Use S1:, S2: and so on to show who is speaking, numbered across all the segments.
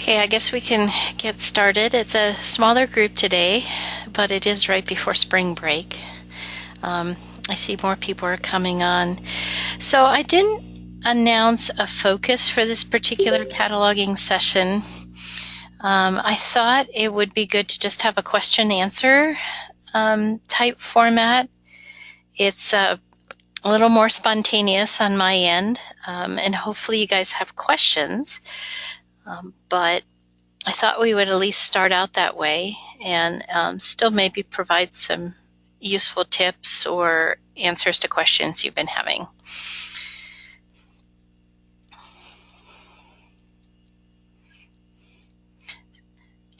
S1: Okay, I guess we can get started. It's a smaller group today, but it is right before spring break. I see more people are coming on. So I didn't announce a focus for this particular cataloging session. I thought it would be good to just have a question-answer type format. It's a little more spontaneous on my end, and hopefully you guys have questions. But I thought we would at least start out that way and still maybe provide some useful tips or answers to questions you've been having.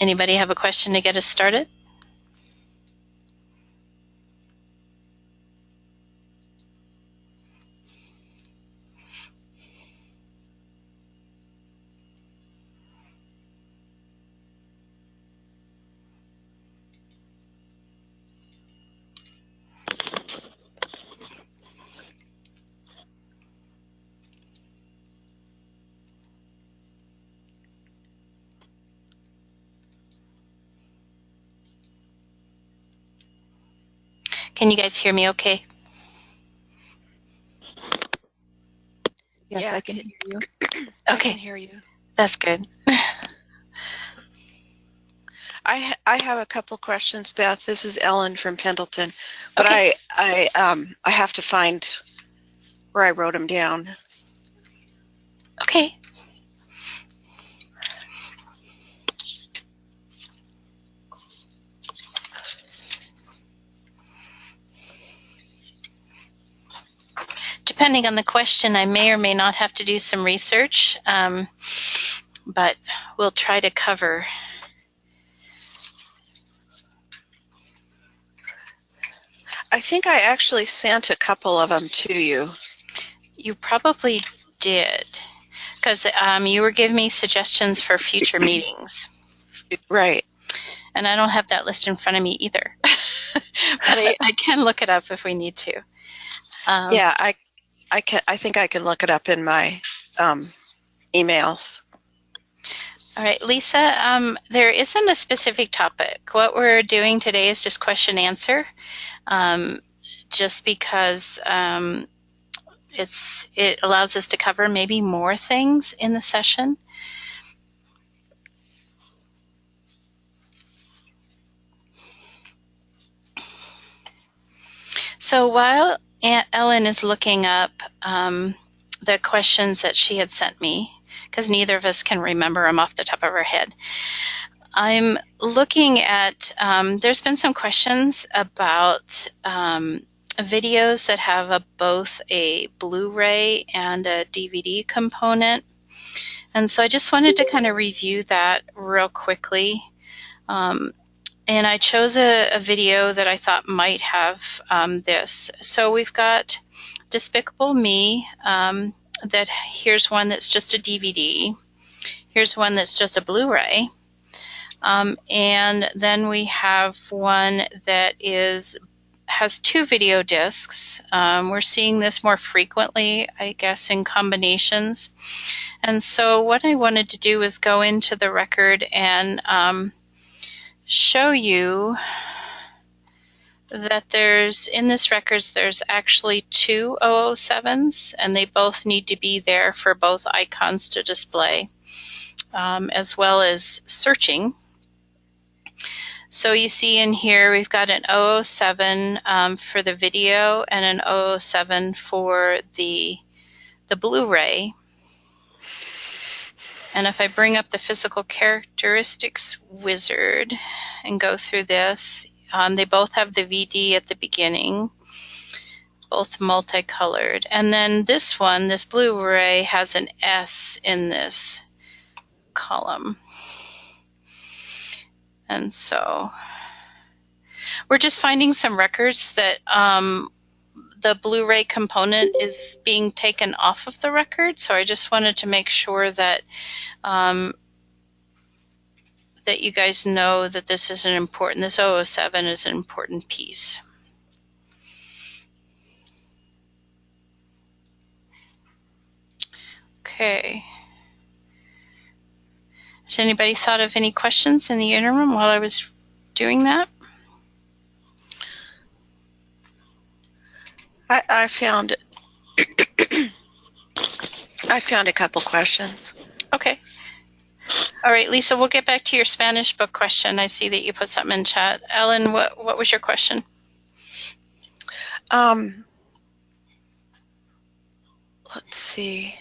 S1: Anybody have a question to get us started? Can you guys hear me okay?
S2: Yes,
S3: Yeah.
S2: I can hear you.
S3: I
S1: Okay,
S3: can hear you.
S1: that's good.
S3: I have a couple questions, Beth. This is Ellen from Pendleton, but
S1: Okay.
S3: I have to find where I wrote them down.
S1: Okay. Depending on the question, I may or may not have to do some research, but we'll try to cover.
S3: I think I actually sent a couple of them to you.
S1: You probably did, because you were giving me suggestions for future meetings.
S3: Right.
S1: And I don't have that list in front of me either. But I can look it up if we need to.
S3: Yeah, I think I can look it up in my emails.
S1: All right, Lisa, there isn't a specific topic. What we're doing today is just question answer, just because it allows us to cover maybe more things in the session. So while Aunt Ellen is looking up the questions that she had sent me, because neither of us can remember them off the top of our head, I'm looking at, there's been some questions about videos that have both a Blu-ray and a DVD component. And so I just wanted to kind of review that real quickly. And I chose a video that I thought might have this. So we've got Despicable Me. Here's one that's just a DVD. Here's one that's just a Blu-ray. And then we have one that has two video discs. We're seeing this more frequently, I guess, in combinations. And so what I wanted to do is go into the record and show you that in this records, there's actually two 007s, and they both need to be there for both icons to display, as well as searching. So you see in here, we've got an 007 for the video and an 007 for the Blu-ray. And if I bring up the physical characteristics wizard and go through this, they both have the VD at the beginning, both multicolored. And then this one, this Blu-ray, has an S in this column. And so we're just finding some records that the Blu-ray component is being taken off of the record. So I just wanted to make sure that that you guys know that this is this 007 is an important piece. Okay. Has anybody thought of any questions in the interim while I was doing that?
S3: I found I found a couple questions.
S1: Okay. All right, Lisa, we'll get back to your Spanish book question. I see that you put something in chat. Ellen, what was your question?
S3: Let's see.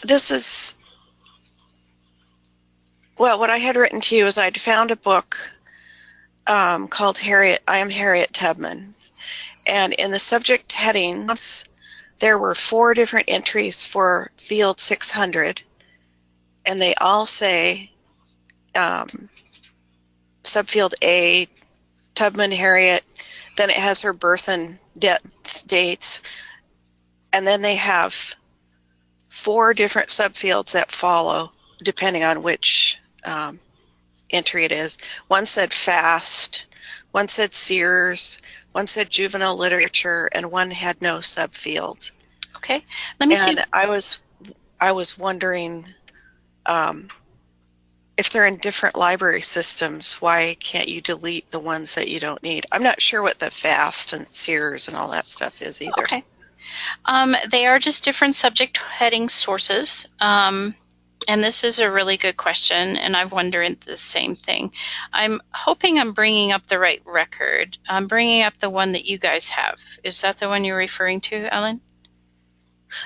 S3: This is, well, what I had written to you is I'd found a book called I Am Harriet Tubman. And in the subject headings, there were 4 different entries for field 600. And they all say subfield A, Tubman Harriet, then it has her birth and death dates. And then they have 4 different subfields that follow depending on which entry it is. One said fast, one said Sears, one said juvenile literature, and one had no subfield.
S1: Okay, let me see.
S3: And I was wondering if they're in different library systems, why can't you delete the ones that you don't need? I'm not sure what the fast and Sears and all that stuff is either.
S1: Okay. They are just different subject heading sources. And this is a really good question, and I've wondered the same thing. I'm hoping I'm bringing up the right record. I'm bringing up the one that you guys have. Is that the one you're referring to, Ellen?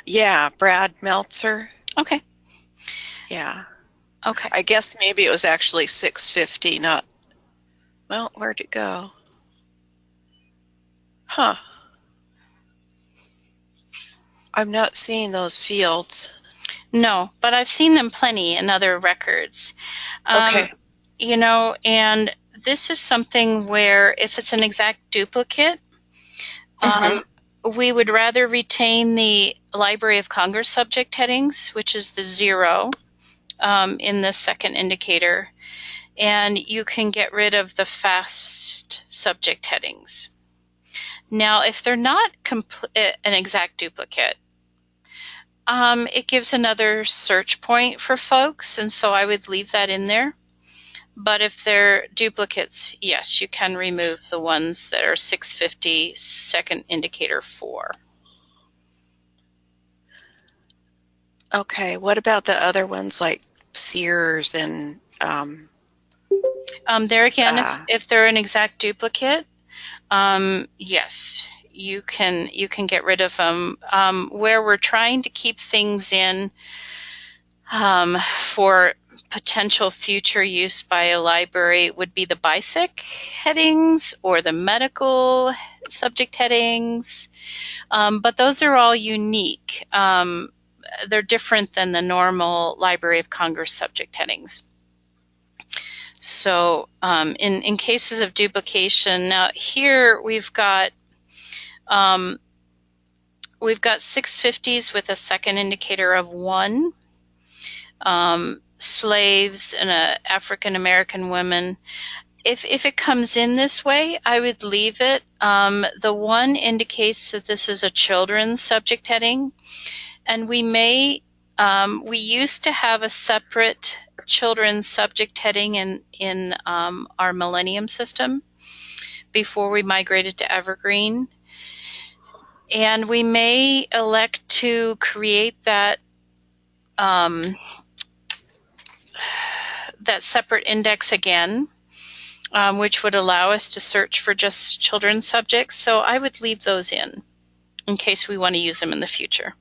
S3: Yeah, Brad Meltzer.
S1: Okay.
S3: Yeah.
S1: Okay.
S3: I guess maybe it was actually 650, not, well, where'd it go? Huh. I'm not seeing those fields.
S1: No, but I've seen them plenty in other records.
S3: Okay.
S1: You know, and this is something where if it's an exact duplicate, we would rather retain the Library of Congress subject headings, which is the 0 in the second indicator, and you can get rid of the fast subject headings. Now, if they're not an exact duplicate, it gives another search point for folks, and so I would leave that in there. But if they're duplicates, yes, you can remove the ones that are 650 second indicator 4.
S3: Okay, what about the other ones like Sears and
S1: there again, if they're an exact duplicate, yes, you can get rid of them. Where we're trying to keep things in for potential future use by a library would be the BISEC headings or the medical subject headings, but those are all unique. They're different than the normal Library of Congress subject headings. So in cases of duplication, now here we've got 650s with a second indicator of 1, slaves and African American women. If it comes in this way, I would leave it. The 1 indicates that this is a children's subject heading, and we used to have a separate children's subject heading in our Millennium system before we migrated to Evergreen. And we may elect to create that that separate index again, which would allow us to search for just children's subjects. So I would leave those in case we want to use them in the future.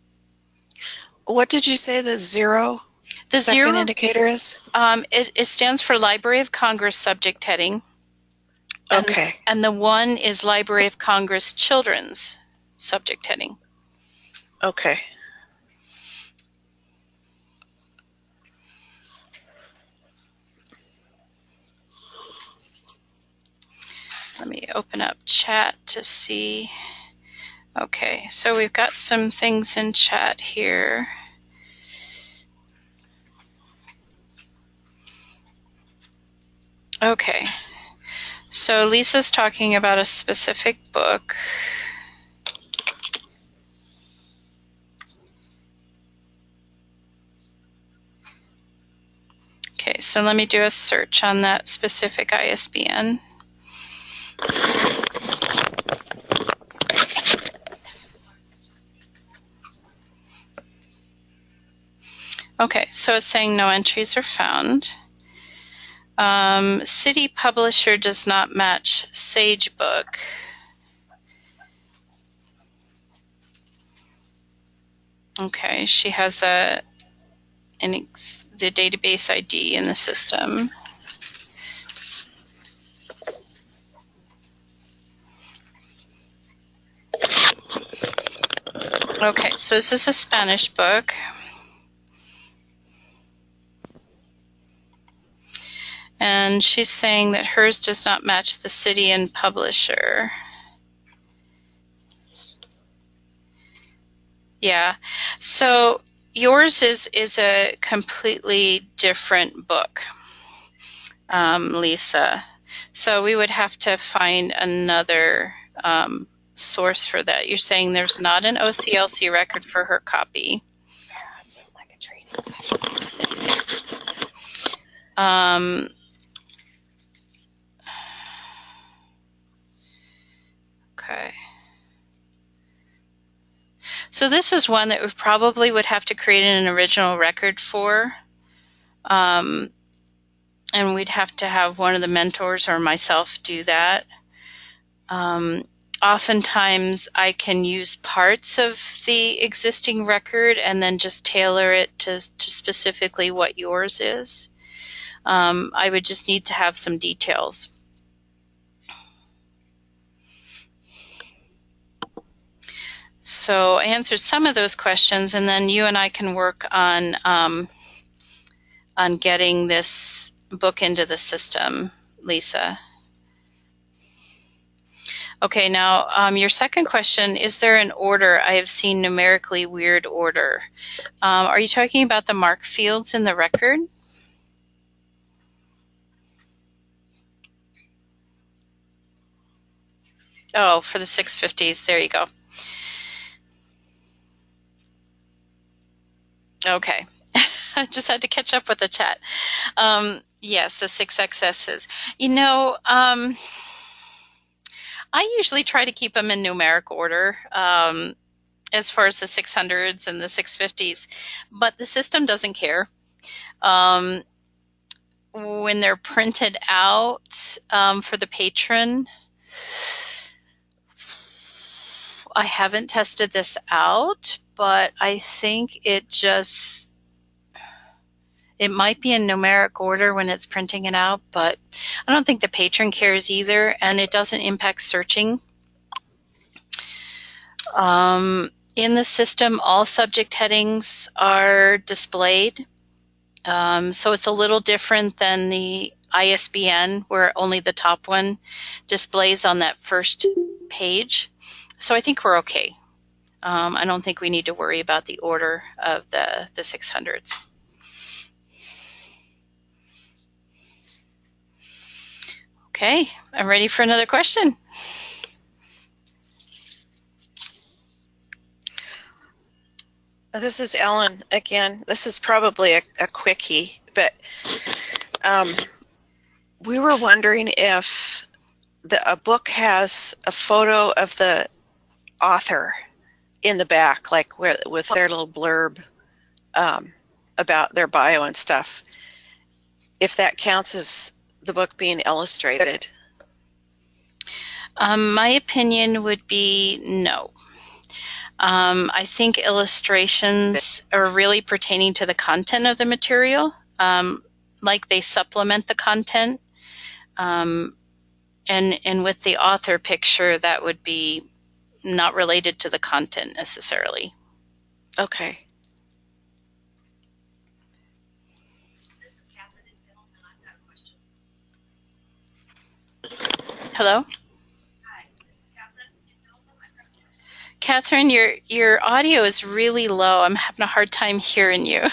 S3: What did you say the 0
S1: the
S3: second
S1: 0
S3: indicator is?
S1: It stands for Library of Congress subject heading.
S3: Okay.
S1: And the 1 is Library of Congress Children's subject heading.
S3: Okay.
S1: Let me open up chat to see. Okay, so we've got some things in chat here. Okay, so Lisa's talking about a specific book. so let me do a search on that specific ISBN. Okay, so it's saying no entries are found. City publisher does not match Sagebook. Okay, she has the database ID in the system. Okay, so this is a Spanish book. And she's saying that hers does not match the city and publisher. Yeah, so yours is a completely different book, Lisa. So we would have to find another source for that. You're saying there's not an OCLC record for her copy.
S2: Yeah, it's like a training session.
S1: Okay. So this is one that we probably would have to create an original record for. And we'd have to have one of the mentors or myself do that. Oftentimes I can use parts of the existing record and then just tailor it to specifically what yours is. I would just need to have some details. So I answered some of those questions, and then you and I can work on getting this book into the system, Lisa. Okay, now your second question, is there an order? I have seen numerically weird order. Are you talking about the mark fields in the record? Oh, for the 650s, there you go. Okay, I just had to catch up with the chat. Yes, the 6XSs. You know, I usually try to keep them in numeric order as far as the 600s and the 650s, but the system doesn't care. When they're printed out for the patron, I haven't tested this out, but I think it might be in numeric order when it's printing it out, but I don't think the patron cares either, and it doesn't impact searching. In the system, all subject headings are displayed, so it's a little different than the ISBN where only the top one displays on that first page. So I think we're okay. I don't think we need to worry about the order of the 600s. Okay, I'm ready for another question.
S3: This is Ellen again. This is probably a quickie, but we were wondering if a book has a photo of the author in the back, like with their little blurb about their bio and stuff, if that counts as the book being illustrated.
S1: My opinion would be no. I think illustrations are really pertaining to the content of the material, like they supplement the content. And with the author picture, that would be not related to the content necessarily.
S3: Okay.
S4: This is Catherine in Pendleton. I've got a question.
S1: Hello?
S4: Hi, this is Catherine in Pendleton. I've got a question.
S1: Catherine, your audio is really low. I'm having a hard time hearing you.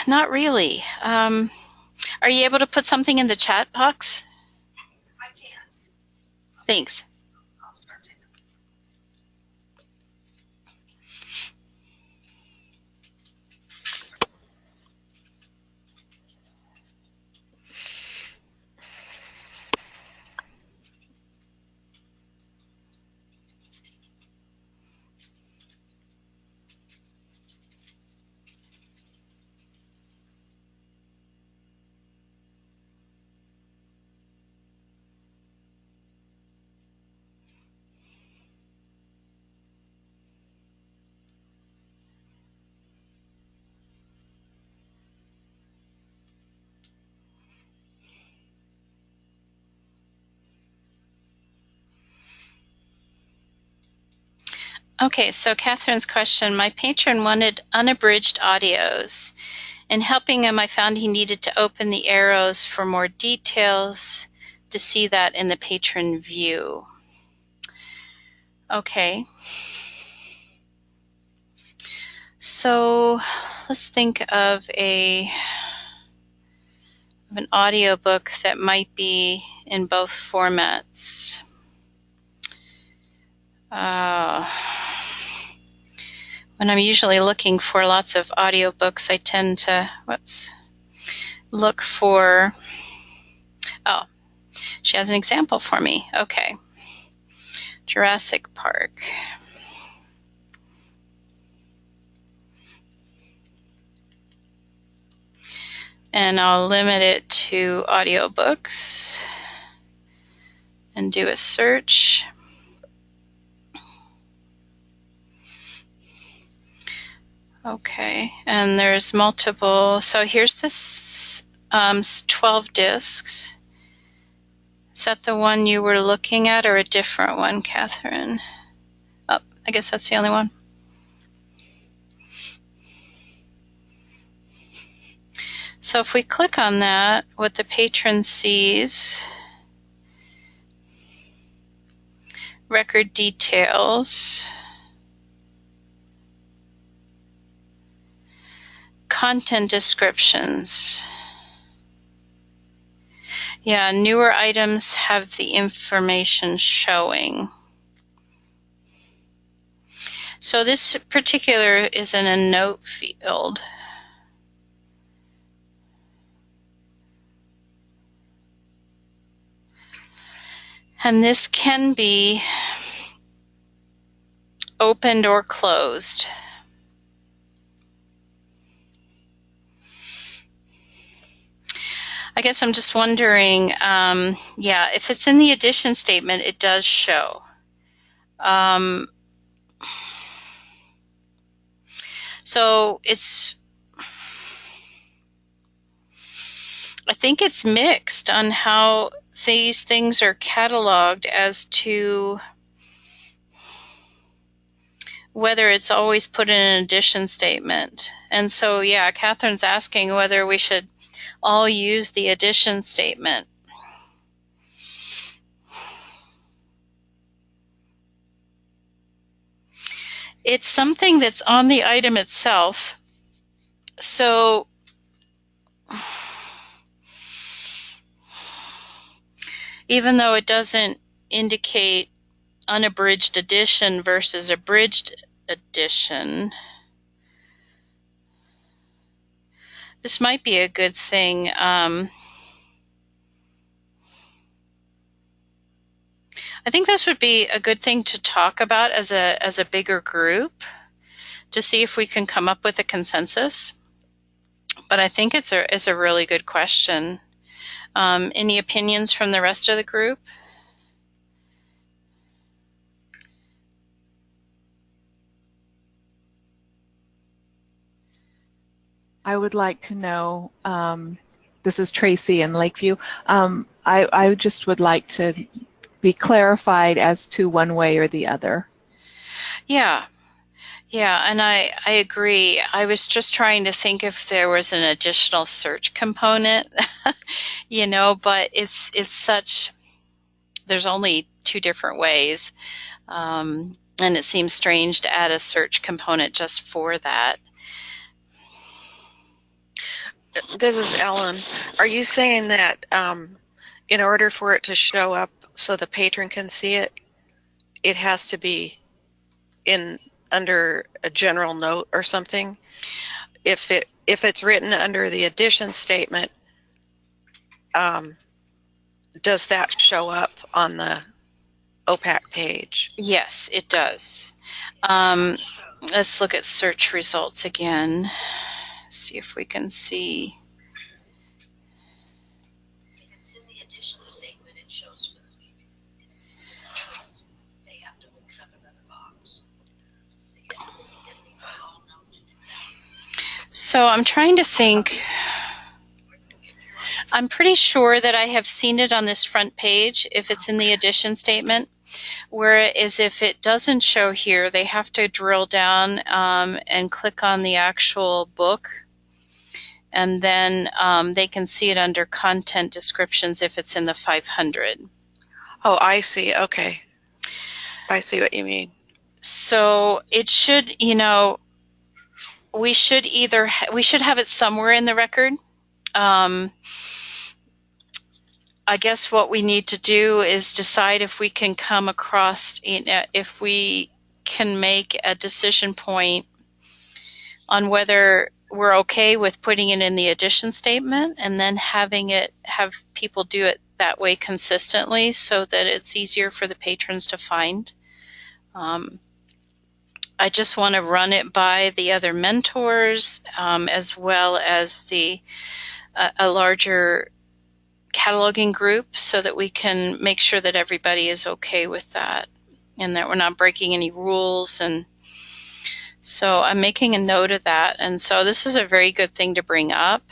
S1: Not really. Are you able to put something in the chat box?
S4: I can.
S1: Thanks. Okay, so Catherine's question, my patron wanted unabridged audios. In helping him, I found he needed to open the arrows for more details to see that in the patron view. Okay. So let's think of an audiobook that might be in both formats. When I'm usually looking for lots of audiobooks, I tend to, look for, oh, she has an example for me. Okay. Jurassic Park. And I'll limit it to audiobooks and do a search. Okay, and there's multiple. So here's this 12 discs. Is that the one you were looking at or a different one, Catherine? Oh, I guess that's the only one. So if we click on that, what the patron sees, record details, content descriptions. Yeah, newer items have the information showing. So this particular is in a note field. And this can be opened or closed. I guess I'm just wondering, yeah, if it's in the edition statement, it does show. So I think it's mixed on how these things are cataloged as to whether it's always put in an edition statement. And so, yeah, Catherine's asking whether we should all use the edition statement. It's something that's on the item itself. So even though it doesn't indicate unabridged edition versus abridged edition, this might be a good thing. I think this would be a good thing to talk about as a bigger group to see if we can come up with a consensus. But I think it's a really good question. Any opinions from the rest of the group?
S2: I would like to know, this is Tracy in Lakeview. I just would like to be clarified as to one way or the other.
S1: Yeah, and I agree. I was just trying to think if there was an additional search component, you know, but it's such, there's only two different ways. And it seems strange to add a search component just for that.
S3: This is Ellen. Are you saying that in order for it to show up so the patron can see it, it has to be in under a general note or something. If it's written under the addition statement, does that show up on the OPAC page?
S1: Yes, it does. Let's look at search results again. See if we can see.
S4: If it's in the addition statement, it shows for the patron. They have to open up another box to see it. And we all know to do that.
S1: So I'm trying to think. I'm pretty sure that I have seen it on this front page if it's in the addition statement. Whereas if it doesn't show here, they have to drill down and click on the actual book. And then they can see it under content descriptions if it's in the 500.
S3: Oh, I see. Okay. I see what you mean.
S1: So it should, you know, we should either, we should have it somewhere in the record. I guess what we need to do is decide if we can come across, if we can make a decision point on whether we're okay with putting it in the addition statement and then having it, have people do it that way consistently so that it's easier for the patrons to find. I just want to run it by the other mentors as well as the a larger cataloging group so that we can make sure that everybody is okay with that and that we're not breaking any rules. And so I'm making a note of that. And so this is a very good thing to bring up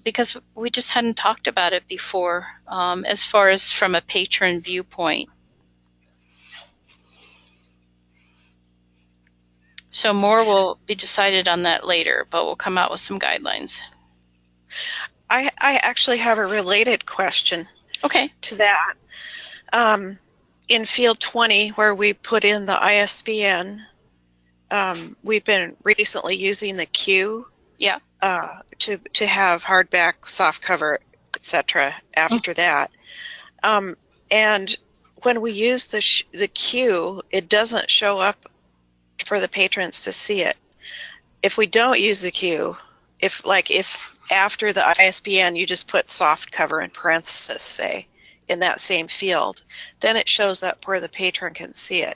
S1: because we just hadn't talked about it before as far as from a patron viewpoint. So more will be decided on that later, but we'll come out with some guidelines.
S3: I actually have a related question
S1: Okay.
S3: to that. In field 20, where we put in the ISBN, we've been recently using the Q.
S1: Yeah.
S3: To have hardback, softcover, etc. after that. And when we use the Q, it doesn't show up for the patrons to see it. If we don't use the Q, if after the ISBN you just put soft cover in parentheses, say, in that same field, then it shows up where the patron can see it.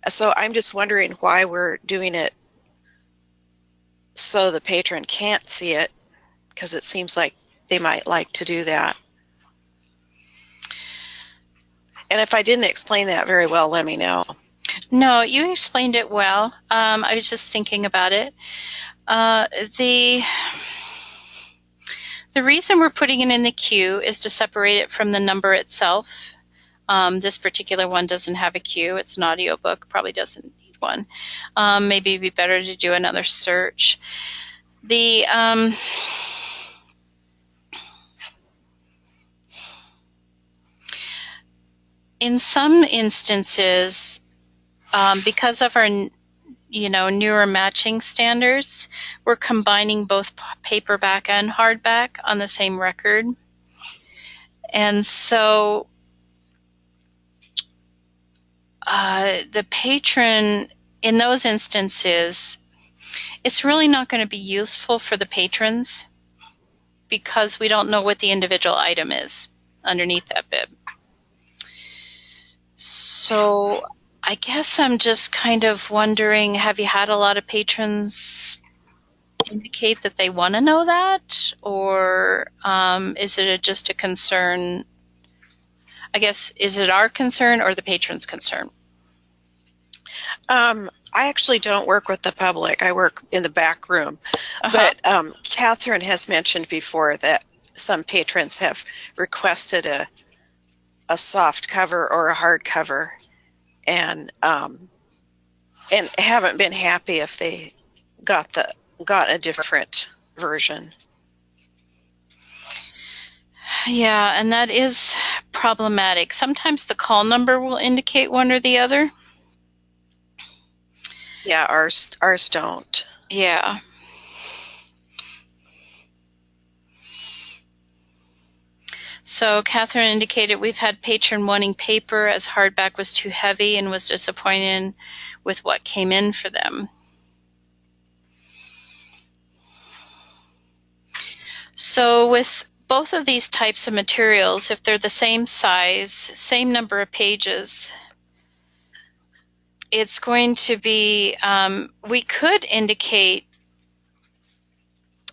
S3: So I'm just wondering why we're doing it so the patron can't see it, because it seems like they might like to do that. And if I didn't explain that very well, let me know.
S1: No, you explained it well. I was just thinking about it. The reason we're putting it in the queue is to separate it from the number itself. This particular one doesn't have a queue. It's an audiobook, probably doesn't need one. Maybe it'd be better to do another search. In some instances, because of our newer matching standards, we're combining both paperback and hardback on the same record. And so the patron, in those instances, it's really not going to be useful for the patrons because we don't know what the individual item is underneath that bib. So I guess I'm just kind of wondering, have you had a lot of patrons indicate that they want to know that? Or is it just a concern? I guess, is it our concern or the patron's concern?
S3: I actually don't work with the public. I work in the back room. But Catherine has mentioned before that some patrons have requested a soft cover or a hard cover, and haven't been happy if they got a different version.
S1: Yeah, and that is problematic. Sometimes the call number will indicate one or the other.
S3: Yeah, ours don't.
S1: Yeah. So Catherine indicated we've had patron wanting paper as hardback was too heavy and was disappointed with what came in for them. So with both of these types of materials, if they're the same size, same number of pages, it's going to be, we could indicate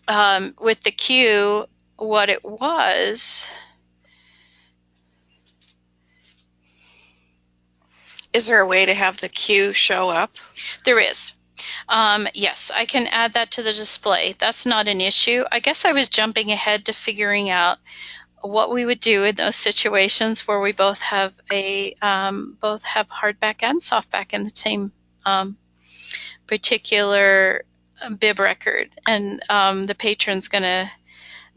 S1: with the Q what it was.
S3: Is there a way to have the Q show up?
S1: There is. Yes, I can add that to the display. That's not an issue. I guess I was jumping ahead to figuring out what we would do in those situations where we both have both have hardback and softback in the same particular bib record, and the patron's going to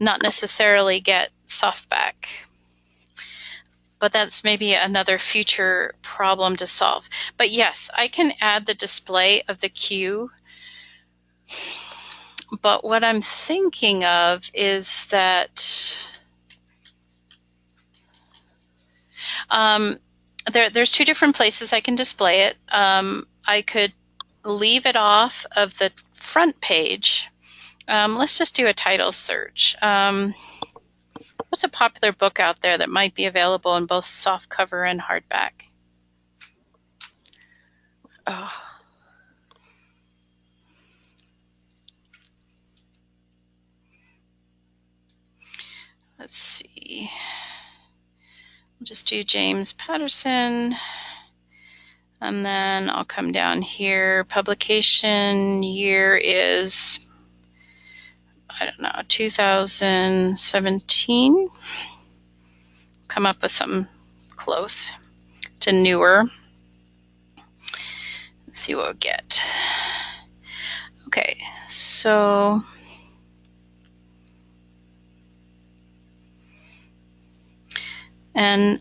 S1: not necessarily get softback. But that's maybe another future problem to solve. But yes, I can add the display of the Q. But what I'm thinking of is that there's two different places I can display it. I could leave it off of the front page. Let's just do a title search. What's a popular book out there that might be available in both softcover and hardback? Let's see. We'll just do James Patterson. And then I'll come down here. Publication year is, I don't know, 2017. Come up with something close to newer. Let's see what we'll get. Okay, so and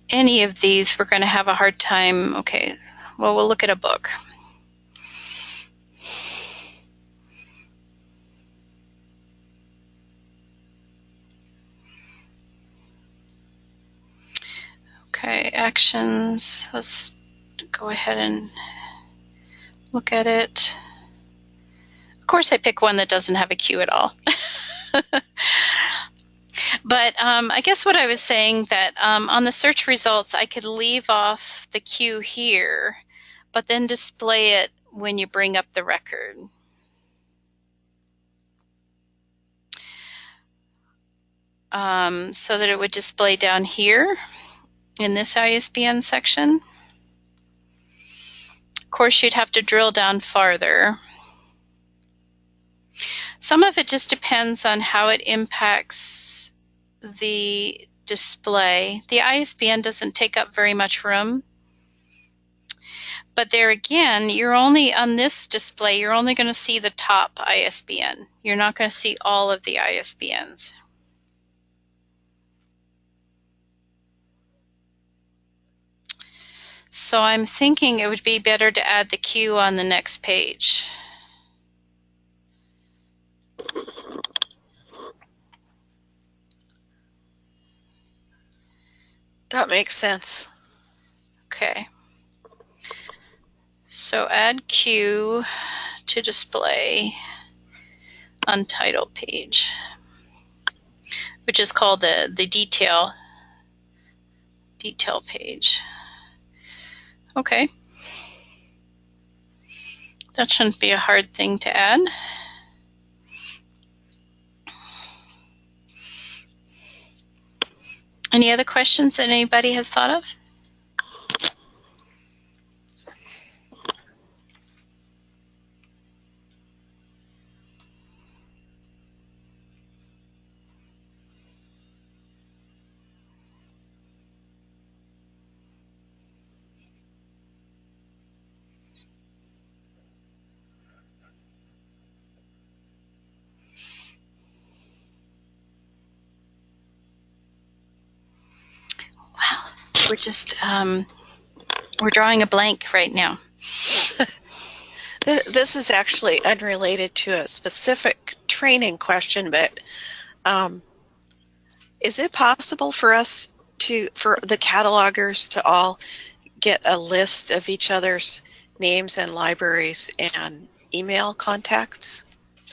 S1: any of these we're going to have a hard time. Okay, well, we'll look at a book. Okay, actions. Let's go ahead and look at it. Of course, I pick one that doesn't have a Q at all. But I guess what I was saying that on the search results, I could leave off the Q here, but then display it when you bring up the record. So that it would display down here in this ISBN section. Of course, you'd have to drill down farther. Some of it just depends on how it impacts the display. The ISBN doesn't take up very much room. But there again, you're only on this display, you're only going to see the top ISBN. You're not going to see all of the ISBNs. So I'm thinking it would be better to add the Q on the next page.
S3: That makes sense.
S1: Okay. So add Q to display on title page, which is called the detail page. Okay. That shouldn't be a hard thing to add. Any other questions that anybody has thought of? We're just, we're drawing a blank right now.
S3: This is actually unrelated to a specific training question, but Is it possible for us for the catalogers to all get a list of each other's names and libraries and email contacts?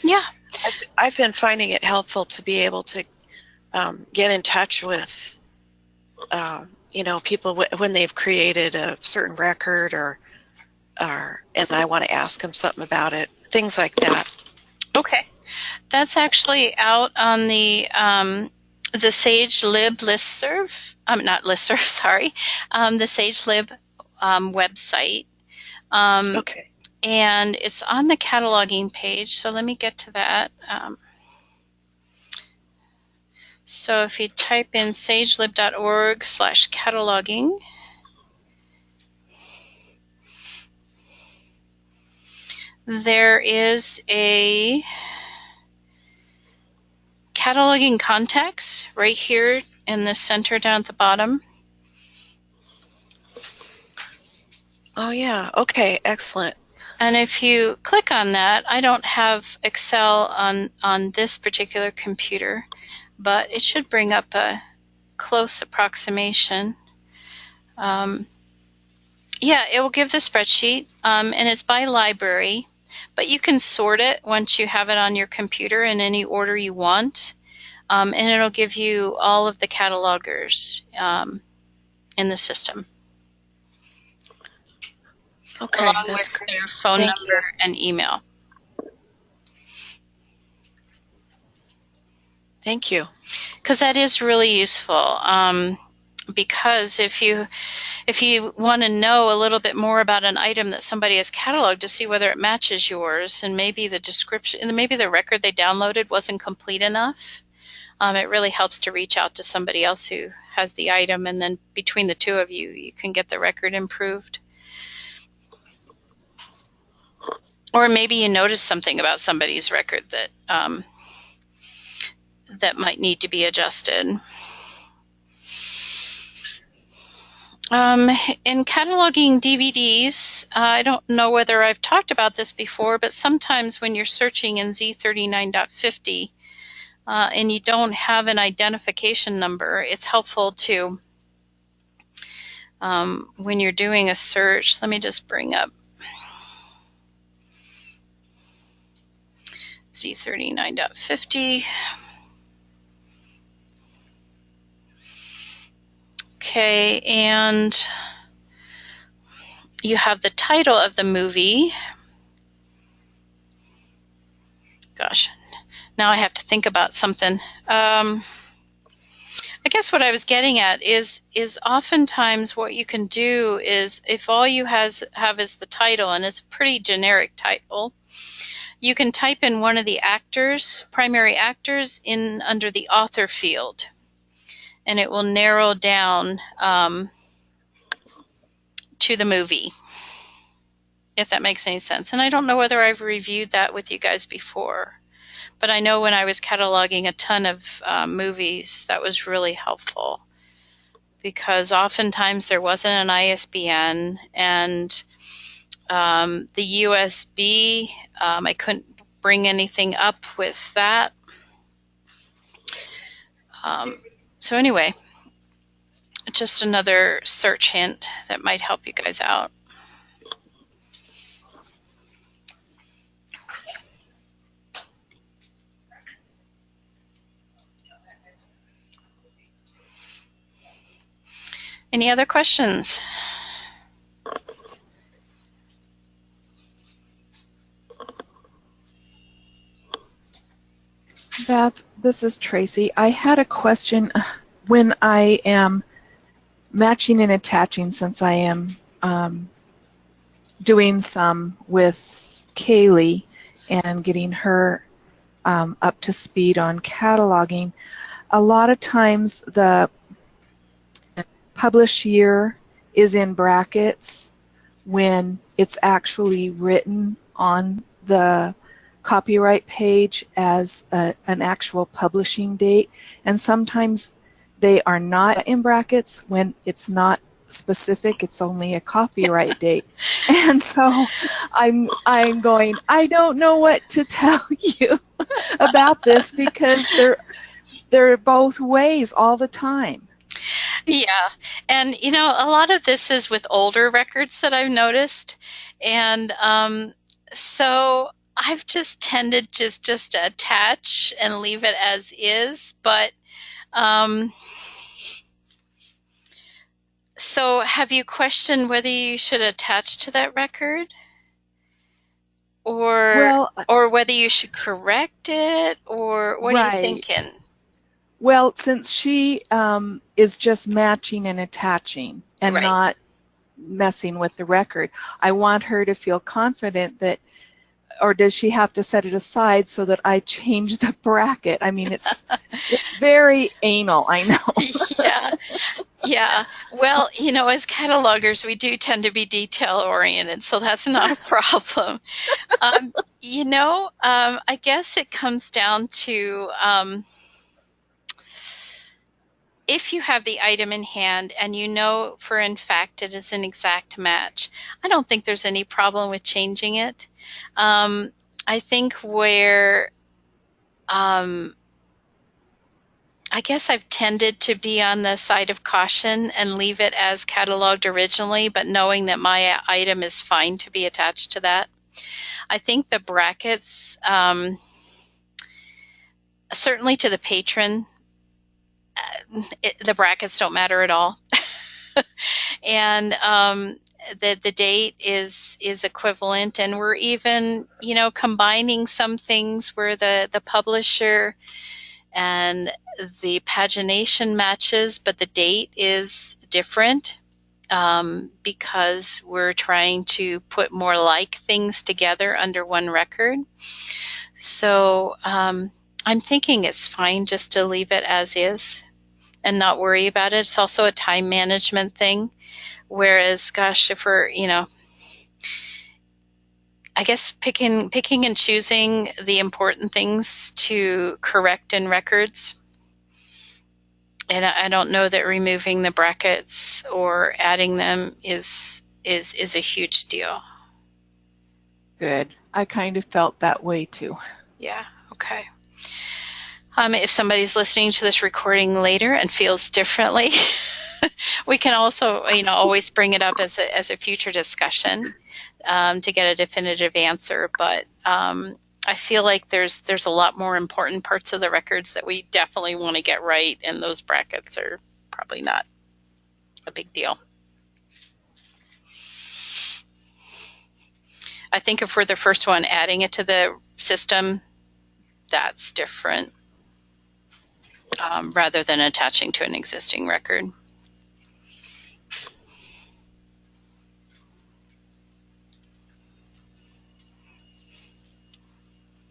S1: Yeah.
S3: I've been finding it helpful to be able to get in touch with, people when they've created a certain record and I want to ask them something about it, things like that.
S1: Okay. That's actually out on the Sage Lib listserv. Not listserv, sorry. The Sage Lib website.
S3: Okay.
S1: And it's on the cataloging page. So let me get to that. So if you type in sagelib.org/cataloging, there is a cataloging contacts right here in the center down at the bottom.
S3: Oh yeah, okay, excellent.
S1: And if you click on that, I don't have Excel on this particular computer, but it should bring up a close approximation. Yeah, it will give the spreadsheet, and it's by library, but you can sort it once you have it on your computer in any order you want, and it'll give you all of the catalogers in the system.
S3: Okay,
S1: along
S3: that's
S1: with
S3: great.
S1: their phone
S3: Thank
S1: number and email.
S3: Thank you.
S1: Because that is really useful. Because if you want to know a little bit more about an item that somebody has cataloged to see whether it matches yours, and maybe the description, and maybe the record they downloaded wasn't complete enough, it really helps to reach out to somebody else who has the item, and then between the two of you, you can get the record improved. Or maybe you notice something about somebody's record that that might need to be adjusted. In cataloging DVDs, I don't know whether I've talked about this before, but sometimes when you're searching in Z39.50 and you don't have an identification number, it's helpful to, when you're doing a search, let me just bring up Z39.50. Okay, and you have the title of the movie. Gosh, now I have to think about something. I guess what I was getting at is oftentimes what you can do is, if all you have is the title, and it's a pretty generic title, you can type in one of the actors, primary actors, in under the author field, and it will narrow down to the movie, if that makes any sense. And I don't know whether I've reviewed that with you guys before, but I know when I was cataloging a ton of movies, that was really helpful, because oftentimes there wasn't an ISBN, and the USB, I couldn't bring anything up with that. So anyway, just another search hint that might help you guys out. Any other questions?
S2: Beth, this is Tracy. I had a question. When I am matching and attaching, since I am doing some with Kaylee and getting her up to speed on cataloging, a lot of times the publish year is in brackets when it's actually written on the copyright page as an actual publishing date, and sometimes they are not in brackets when it's not specific, it's only a copyright date. And so I'm going, I don't know what to tell you about this, because they're both ways all the time.
S1: Yeah. And, a lot of this is with older records that I've noticed. And so I've just tended to just attach and leave it as is. But so have you questioned whether you should attach to that record? Or whether you should correct it? Or what are you thinking?
S2: Well, since she is just matching and attaching and not messing with the record, I want her to feel confident that, or does she have to set it aside so that I change the bracket? I mean, it's very anal, I know.
S1: Yeah. Well, as catalogers, we do tend to be detail-oriented, so that's not a problem. I guess it comes down to if you have the item in hand and you know for in fact it is an exact match, I don't think there's any problem with changing it. I think where I guess I've tended to be on the side of caution and leave it as cataloged originally, but knowing that my item is fine to be attached to that. I think the brackets, certainly to the patron, the brackets don't matter at all. And the date is equivalent, and we're even, combining some things where the publisher and the pagination matches, but the date is different because we're trying to put more like things together under one record. So I'm thinking it's fine just to leave it as is and not worry about it. It's also a time management thing. Whereas, gosh, if we're, I guess picking and choosing the important things to correct in records. And I don't know that removing the brackets or adding them is a huge deal.
S2: Good. I kind of felt that way too.
S1: Yeah, okay. If somebody's listening to this recording later and feels differently, we can also, always bring it up as a future discussion to get a definitive answer. But I feel like there's a lot more important parts of the records that we definitely want to get right, and those brackets are probably not a big deal. I think if we're the first one adding it to the system, that's different rather than attaching to an existing record.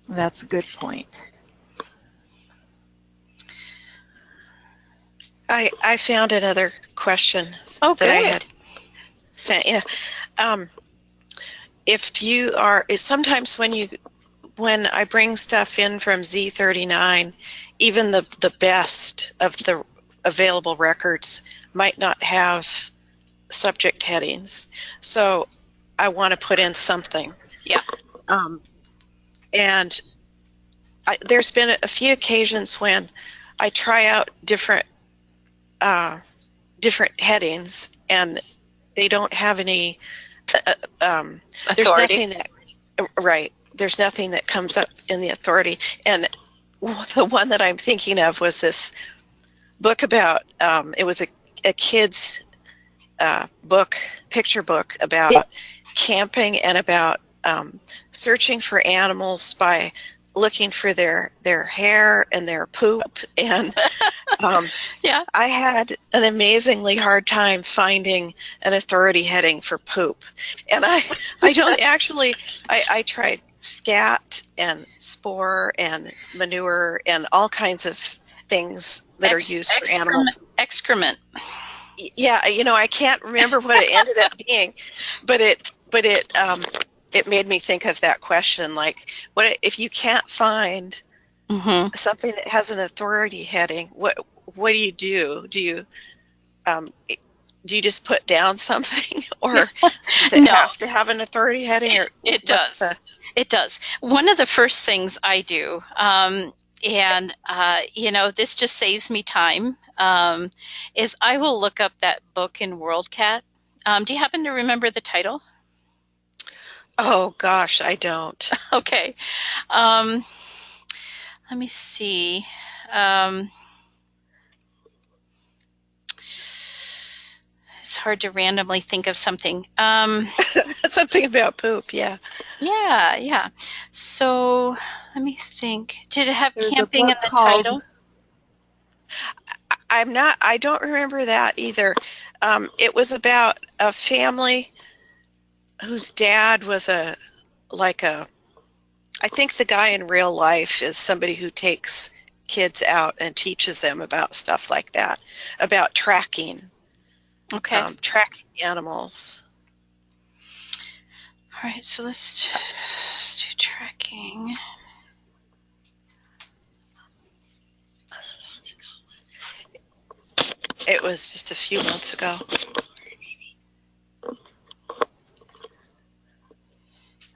S2: That's a good point.
S3: I found another question
S1: that
S3: I had sent you. If you are, sometimes when I bring stuff in from Z39, even the best of the available records might not have subject headings. So I want to put in something.
S1: Yeah.
S3: And there's been a few occasions when I try out different headings and they don't have any there's nothing that there's nothing that comes up in the authority. And the one that I'm thinking of was this book about it was a kid's picture book about camping and about searching for animals by looking for their hair and their poop, and
S1: yeah,
S3: I had an amazingly hard time finding an authority heading for poop, and I don't actually I tried scat and spore and manure and all kinds of things that are used for animal
S1: excrement.
S3: Yeah, I can't remember what it ended up being, but it made me think of that question, like, what if you can't find something that has an authority heading? What do you do? Do you just put down something, or does it have to have an authority heading? Or
S1: it does. It does. One of the first things I do and this just saves me time. Is I will look up that book in WorldCat. Do you happen to remember the title?
S3: Oh gosh, I don't.
S1: Okay. Um, let me see. Um, it's hard to randomly think of something.
S3: Something about poop, yeah.
S1: Yeah. So let me think. Did it have
S2: There's a
S1: camping in
S2: book
S1: the
S2: called
S1: title?
S3: I don't remember that either. It was about a family whose dad was I think the guy in real life is somebody who takes kids out and teaches them about stuff like that, about tracking
S1: Okay.
S3: tracking animals.
S1: All right. So let's do tracking.
S3: It was just a few months ago.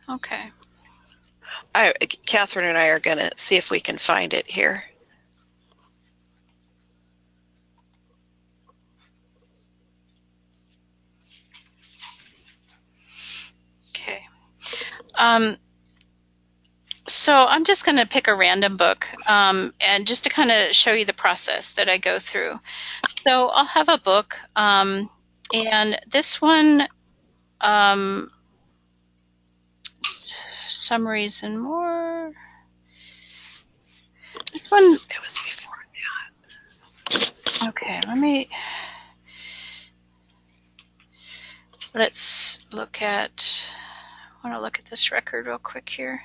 S1: Okay.
S3: Catherine and I are going to see if we can find it here.
S1: Okay. So I'm just going to pick a random book, and just to kind of show you the process that I go through. So I'll have a book, and this one, Summaries and More. This one,
S3: It was before
S1: okay, let's look at, I want to look at this record real quick here.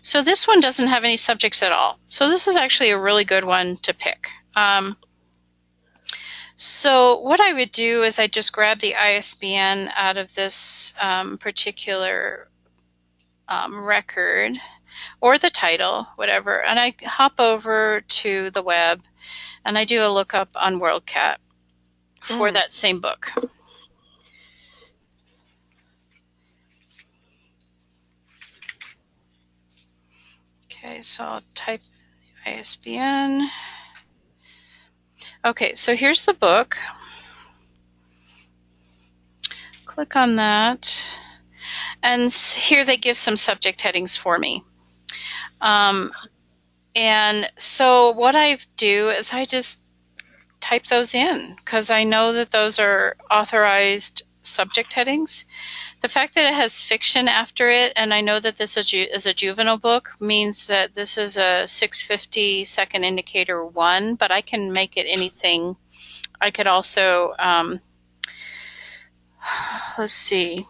S1: So this one doesn't have any subjects at all. So this is actually a really good one to pick. So what I would do is I just grab the ISBN out of this particular record, or the title, whatever, and I hop over to the web and I do a lookup on WorldCat for that same book. Okay, so I'll type ISBN. Okay, so here's the book. Click on that. And here they give some subject headings for me. And so what I do is I just type those in because I know that those are authorized subject headings. The fact that it has fiction after it, and I know that this is a juvenile book, means that this is a 650 second indicator 1, but I can make it anything. I could also, let's see,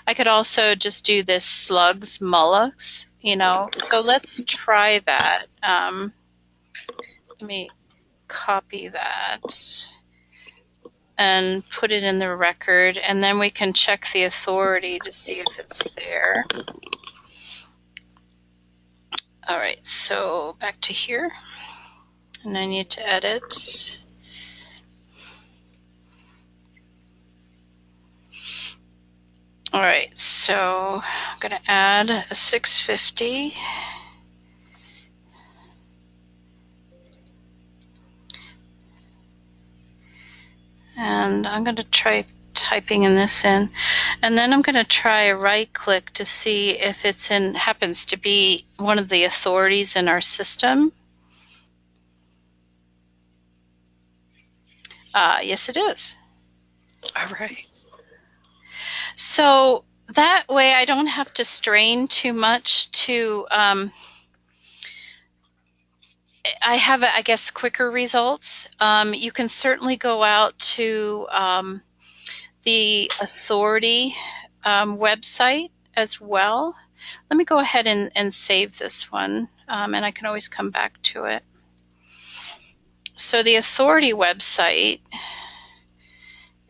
S1: I could also just do this slugs, mollusks, so let's try that. Let me copy that and put it in the record, and then we can check the authority to see if it's there. All right, so back to here, and I need to edit. All right, so I'm going to add a 650. And I'm going to try typing in this in, and then I'm going to try a right click to see if it's happens to be one of the authorities in our system. Yes, it is.
S3: All right.
S1: So that way I don't have to strain too much to, I have, I guess, quicker results. You can certainly go out to the authority website as well. Let me go ahead and save this one, and I can always come back to it. So the authority website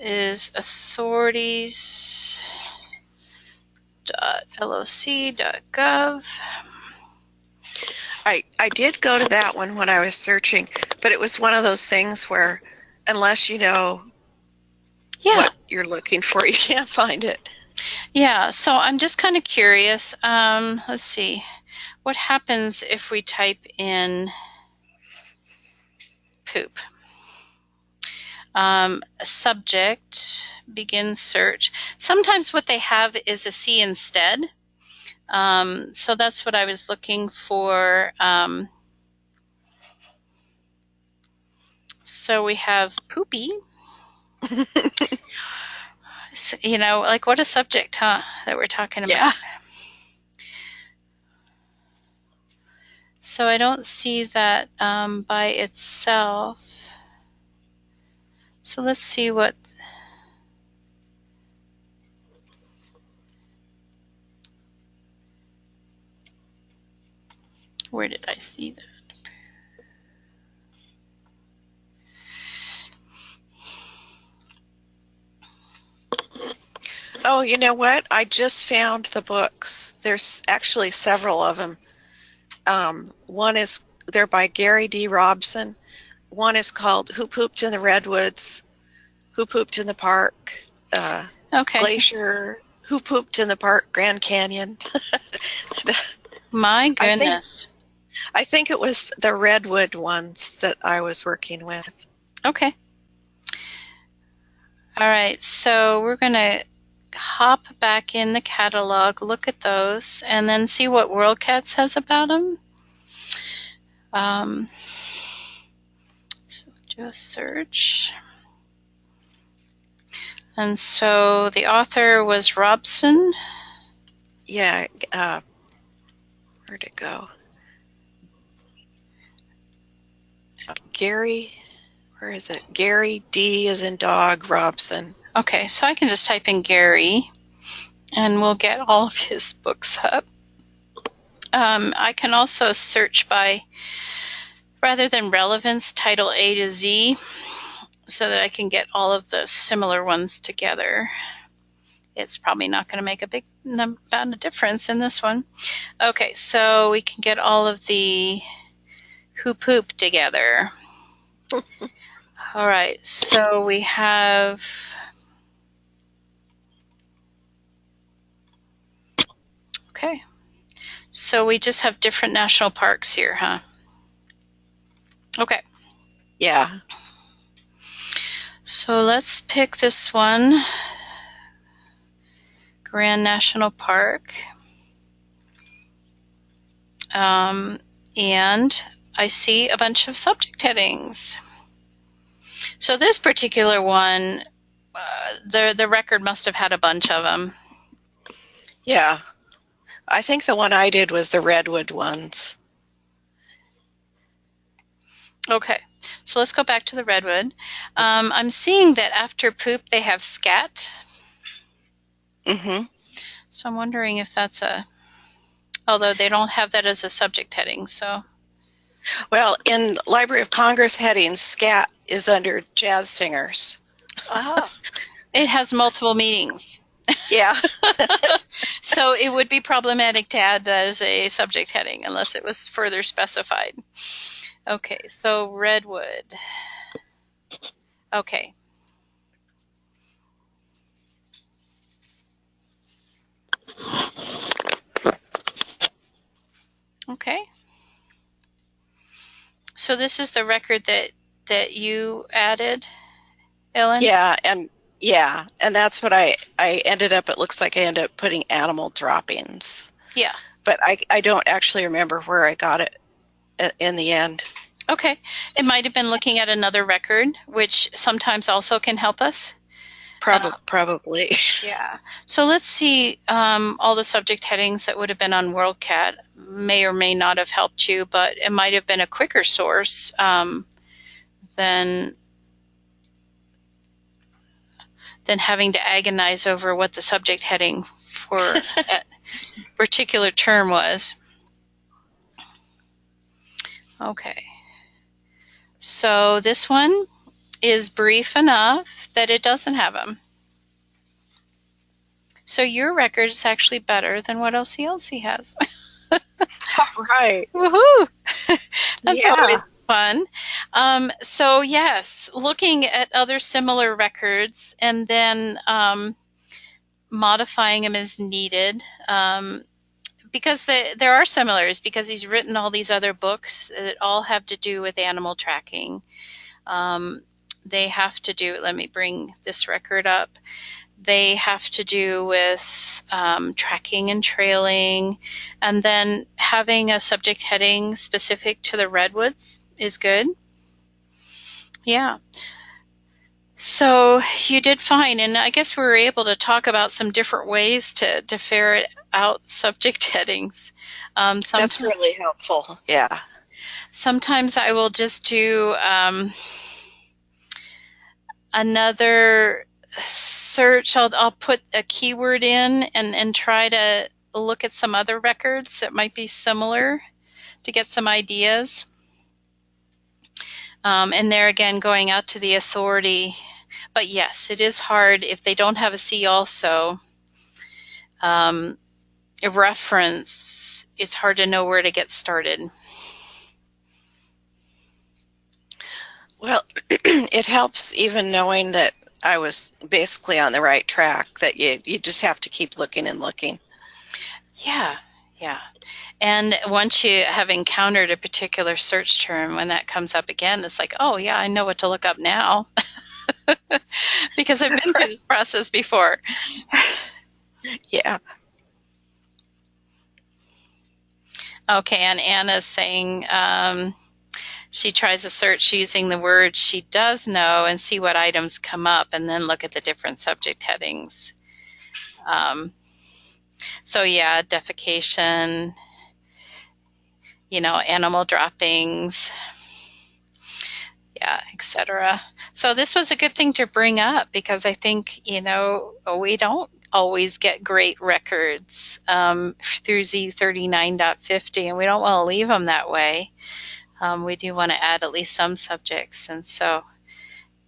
S1: is authorities.loc.gov.
S3: I did go to that one when I was searching, but it was one of those things where unless you know what you're looking for, you can't find it.
S1: Yeah, so I'm just kind of curious. Let's see. what happens if we type in poop? Subject, begin search. Sometimes what they have is a C instead. So that's what I was looking for. So we have poopy. So, you know, like what a subject, huh, that we're talking about.
S3: Yeah.
S1: So I don't see that by itself. So let's see what. Where did I see that?
S3: Oh, you know what? I just found the books. There's actually several of them. One is, they're by Gary D. Robson. One is called Who Pooped in the Redwoods, Who Pooped in the Park,
S1: Okay.
S3: Glacier, Who Pooped in the Park, Grand Canyon.
S1: My goodness.
S3: I think it was the Redwood ones that I was working with.
S1: Okay. All right, so we're going to hop back in the catalog, look at those, and then see what WorldCat says about them. So do a search. And so the author was Robson.
S3: Yeah, where'd it go? Gary, where is it? Gary D as in dog, Robson.
S1: Okay, so I can just type in Gary, and we'll get all of his books up. I can also search by, rather than relevance, title A to Z, so that I can get all of the similar ones together. It's probably not going to make a big amount of difference in this one. Okay, so we can get all of the Who Pooped together. All right, so we have, okay, so we just have different national parks here, huh? Okay.
S3: Yeah.
S1: So let's pick this one, Grand National Park. And I see a bunch of subject headings. So this particular one, the record must have had a bunch of them.
S3: Yeah. I think the one I did was the Redwood ones.
S1: Okay, so let's go back to the Redwood. I'm seeing that after poop they have scat.
S3: Mm-hmm.
S1: So I'm wondering if that's a, although they don't have that as a subject heading, so.
S3: Well, in Library of Congress headings, scat is under jazz singers.
S1: Oh. It has multiple meanings.
S3: Yeah.
S1: So it would be problematic to add that as a subject heading unless it was further specified. Okay, so Redwood. Okay. Okay. So this is the record that you added, Ellen?
S3: Yeah, and that's what I ended up, it looks like I ended up putting animal droppings.
S1: Yeah.
S3: But I don't actually remember where I got it in the end.
S1: Okay. It might have been looking at another record, which sometimes also can help us.
S3: Probably.
S1: Yeah. So let's see, all the subject headings that would have been on WorldCat may or may not have helped you, but it might have been a quicker source than having to agonize over what the subject heading for a particular term was. Okay. So this one is brief enough that it doesn't have them. So your record is actually better than what LCLC has.
S3: All right.
S1: Woohoo! That's
S3: Yeah.
S1: always fun. So yes, looking at other similar records and then modifying them as needed. because there are similarities, because he's written all these other books that all have to do with animal tracking. They have to do, let me bring this record up. They have to do with tracking and trailing, and then having a subject heading specific to the redwoods is good. Yeah. So you did fine, and I guess we were able to talk about some different ways to ferret out subject headings.
S3: That's really helpful. Yeah.
S1: Sometimes I will just do another search. I'll put a keyword in and try to look at some other records that might be similar to get some ideas. And there again, going out to the authority. But yes, it is hard if they don't have a see also. A reference, it's hard to know where to get started.
S3: Well, it helps even knowing that I was basically on the right track, that you just have to keep looking and looking.
S1: Yeah, yeah. And once you have encountered a particular search term, when that comes up again, it's like, oh yeah, I know what to look up now. Because I've been through this process before.
S3: Yeah.
S1: Okay, and Anna's saying she tries a search using the word she does know and see what items come up, and then look at the different subject headings. So yeah, defecation, animal droppings, yeah, etc. So this was a good thing to bring up, because I think, we don't always get great records through Z39.50, and we don't want to leave them that way. We do want to add at least some subjects, and so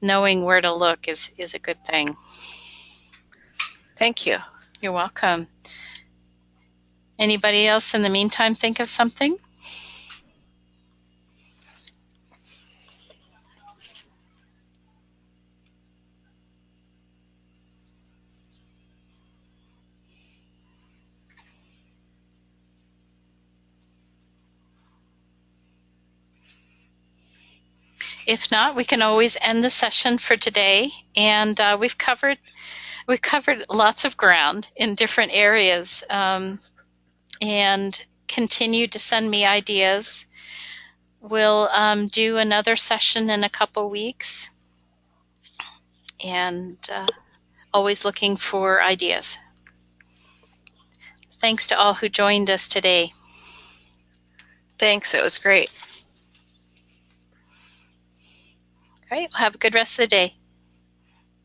S1: knowing where to look is a good thing.
S3: Thank you.
S1: You're welcome. Anybody else in the meantime think of something? If not, we can always end the session for today. And we've covered lots of ground in different areas, and continue to send me ideas. We'll do another session in a couple weeks, and always looking for ideas. Thanks to all who joined us today.
S3: Thanks. It was great.
S1: All right. Well, have a good rest of the day.